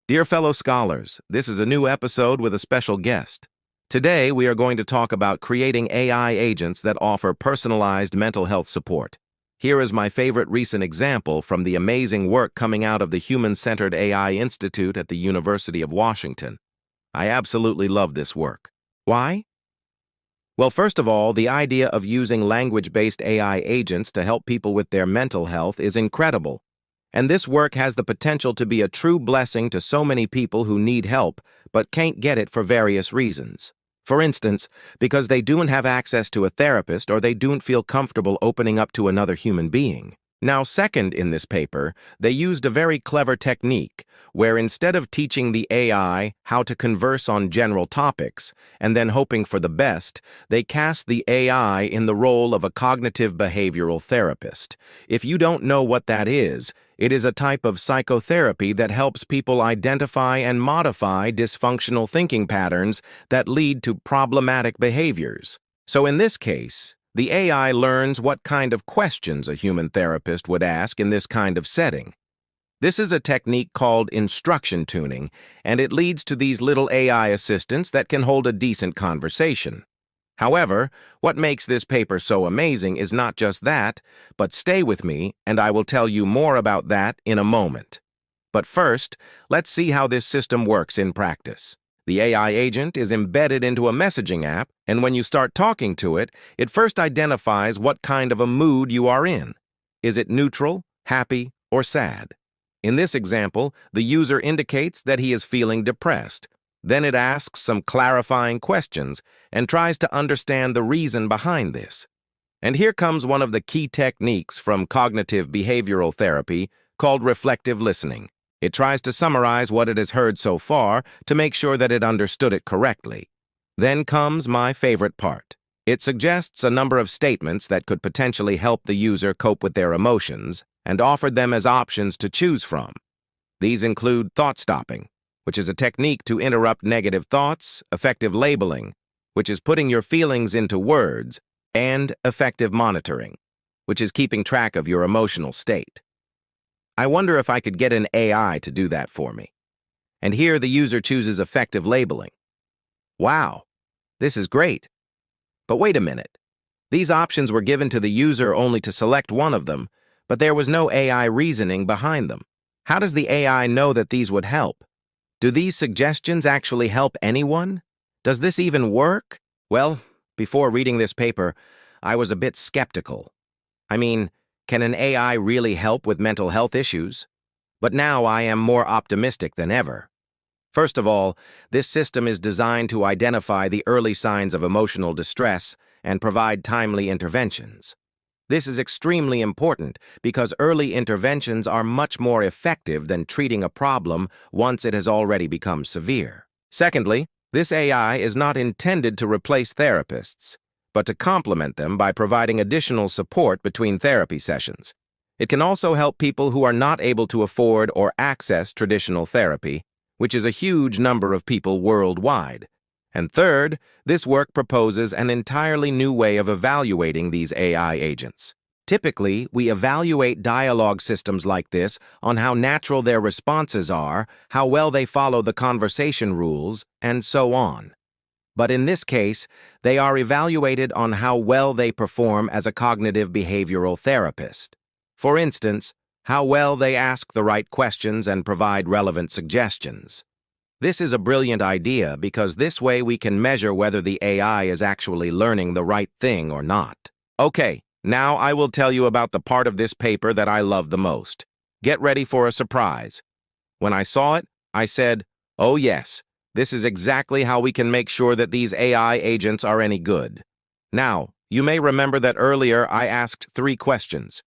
Dear fellow scholars, this is a new episode with a special guest. Today, we are going to talk about creating AI agents that offer personalized mental health support. Here is my favorite recent example from the amazing work coming out of the Human-Centered AI Institute at the University of Washington. I absolutely love this work. Why? Well, first of all, the idea of using language-based AI agents to help people with their mental health is incredible. And this work has the potential to be a true blessing to so many people who need help but can't get it for various reasons. For instance, because they don't have access to a therapist or they don't feel comfortable opening up to another human being. Now, second, in this paper, they used a very clever technique where instead of teaching the AI how to converse on general topics and then hoping for the best, they cast the AI in the role of a cognitive behavioral therapist. If you don't know what that is, it is a type of psychotherapy that helps people identify and modify dysfunctional thinking patterns that lead to problematic behaviors. So in this case, the AI learns what kind of questions a human therapist would ask in this kind of setting. This is a technique called instruction tuning, and it leads to these little AI assistants that can hold a decent conversation. However, what makes this paper so amazing is not just that, but stay with me and I will tell you more about that in a moment. But first, let's see how this system works in practice. The AI agent is embedded into a messaging app, and when you start talking to it, it first identifies what kind of a mood you are in. Is it neutral, happy, or sad? In this example, the user indicates that he is feeling depressed. Then it asks some clarifying questions and tries to understand the reason behind this. And here comes one of the key techniques from cognitive behavioral therapy called reflective listening. It tries to summarize what it has heard so far to make sure that it understood it correctly. Then comes my favorite part. It suggests a number of statements that could potentially help the user cope with their emotions and offered them as options to choose from. These include thought stopping, which is a technique to interrupt negative thoughts, effective labeling, which is putting your feelings into words, and effective monitoring, which is keeping track of your emotional state. I wonder if I could get an AI to do that for me. And here the user chooses effective labeling. Wow, this is great. But wait a minute. These options were given to the user only to select one of them, but there was no AI reasoning behind them. How does the AI know that these would help? Do these suggestions actually help anyone? Does this even work? Well, before reading this paper, I was a bit skeptical. I mean, can an AI really help with mental health issues? But now I am more optimistic than ever. First of all, this system is designed to identify the early signs of emotional distress and provide timely interventions. This is extremely important because early interventions are much more effective than treating a problem once it has already become severe. Secondly, this AI is not intended to replace therapists, but to complement them by providing additional support between therapy sessions. It can also help people who are not able to afford or access traditional therapy, which is a huge number of people worldwide. And third, this work proposes an entirely new way of evaluating these AI agents. Typically, we evaluate dialogue systems like this on how natural their responses are, how well they follow the conversation rules, and so on. But in this case, they are evaluated on how well they perform as a cognitive behavioral therapist. For instance, how well they ask the right questions and provide relevant suggestions. This is a brilliant idea because this way we can measure whether the AI is actually learning the right thing or not. Okay, now I will tell you about the part of this paper that I love the most. Get ready for a surprise. When I saw it, I said, oh yes, this is exactly how we can make sure that these AI agents are any good. Now, you may remember that earlier I asked 3 questions.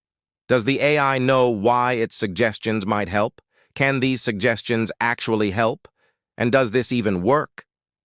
Does the AI know why its suggestions might help? Can these suggestions actually help? And does this even work?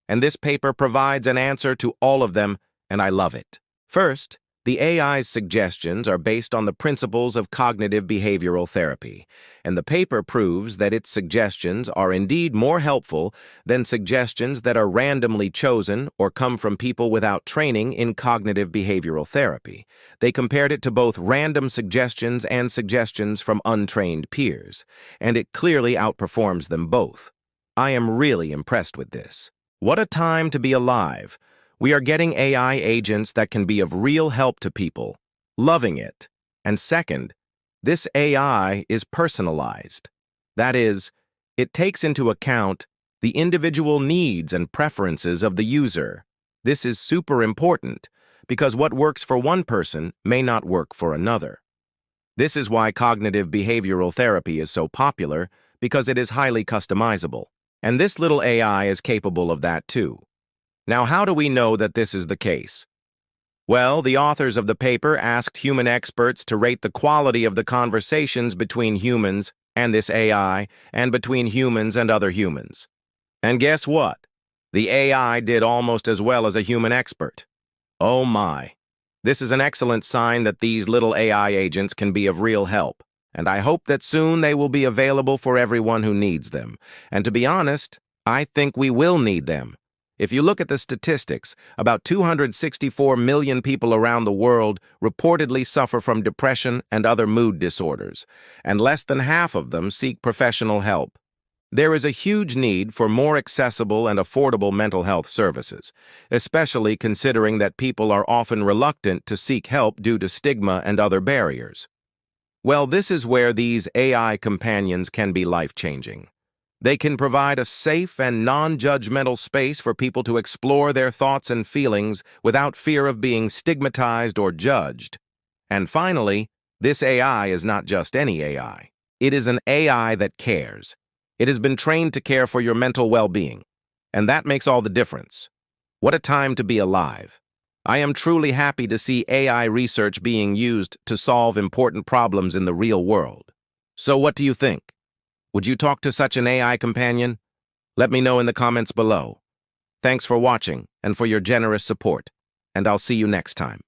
And this paper provides an answer to all of them, and I love it. First, the AI's suggestions are based on the principles of cognitive behavioral therapy, and the paper proves that its suggestions are indeed more helpful than suggestions that are randomly chosen or come from people without training in cognitive behavioral therapy. They compared it to both random suggestions and suggestions from untrained peers, and it clearly outperforms them both. I am really impressed with this. What a time to be alive. We are getting AI agents that can be of real help to people. Loving it. And second, this AI is personalized. That is, it takes into account the individual needs and preferences of the user. This is super important because what works for one person may not work for another. This is why cognitive behavioral therapy is so popular, because it is highly customizable. And this little AI is capable of that too. Now, how do we know that this is the case? Well, the authors of the paper asked human experts to rate the quality of the conversations between humans and this AI, and between humans and other humans. And guess what? The AI did almost as well as a human expert. Oh my. This is an excellent sign that these little AI agents can be of real help, and I hope that soon they will be available for everyone who needs them. And to be honest, I think we will need them. If you look at the statistics, about 264 million people around the world reportedly suffer from depression and other mood disorders, and less than half of them seek professional help. There is a huge need for more accessible and affordable mental health services, especially considering that people are often reluctant to seek help due to stigma and other barriers. Well, this is where these AI companions can be life-changing. They can provide a safe and non-judgmental space for people to explore their thoughts and feelings without fear of being stigmatized or judged. And finally, this AI is not just any AI. It is an AI that cares. It has been trained to care for your mental well-being, and that makes all the difference. What a time to be alive. I am truly happy to see AI research being used to solve important problems in the real world. So what do you think? Would you talk to such an AI companion? Let me know in the comments below. Thanks for watching and for your generous support, and I'll see you next time.